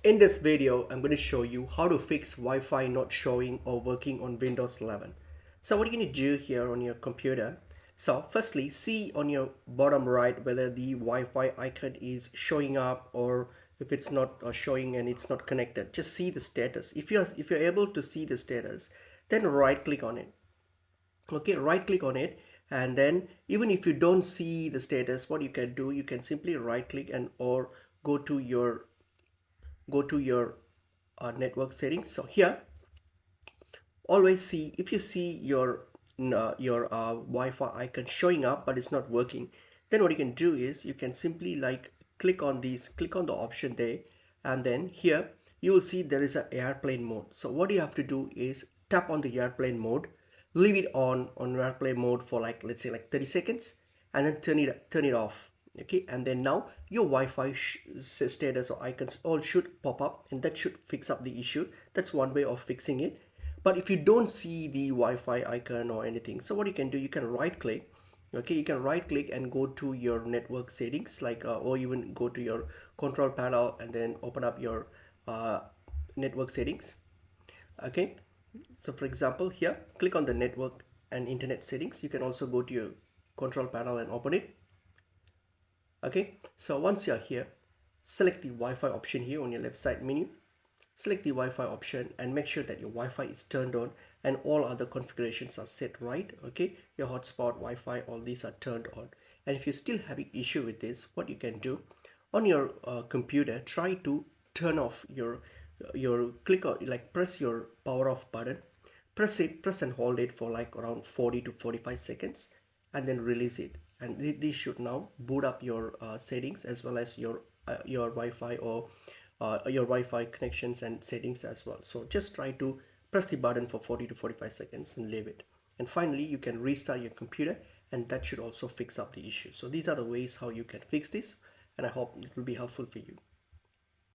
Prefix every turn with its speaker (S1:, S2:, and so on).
S1: In this video, I'm going to show you how to fix Wi-Fi not showing or working on Windows 11. So what you're going to do here on your computer, so firstly, see on your bottom right whether the Wi-Fi icon is showing up or if it's not showing and it's not connected. Just see the status. If you're able to see the status, then right click on it. Okay, right click on it, and then even if you don't see the status, what you can do, you can simply right click and or go to your network settings. So here, always see if you see your Wi-Fi icon showing up but it's not working, then what you can do is you can simply like click on the option there, and then here you will see there is an airplane mode. So what you have to do is tap on the airplane mode, leave it on airplane mode for like, let's say, like 30 seconds, and then turn it off. Okay, and then now your Wi-Fi status or icons all should pop up, and that should fix up the issue. That's one way of fixing it. But if you don't see the Wi-Fi icon or anything, so what you can do, you can right click. Okay, you can right click and go to your network settings, like or even go to your control panel and then open up your uh, network settings. Okay, so for example, here click on the network and internet settings. You can also go to your control panel and open it. Okay, so once you're here, select the Wi-Fi option here on your left side menu. Select the Wi-Fi option and make sure that your Wi-Fi is turned on and all other configurations are set right. Okay, your hotspot, Wi-Fi, all these are turned on. And if you're still having issue with this, what you can do on your computer, try to turn off your click or like press your power off button, press and hold it for like around 40 to 45 seconds, and then release it. And this should now boot up your settings as well as your Wi-Fi or your Wi-Fi connections and settings as well. So just try to press the button for 40 to 45 seconds and leave it. And finally, you can restart your computer, and that should also fix up the issue. So these are the ways how you can fix this, and I hope it will be helpful for you.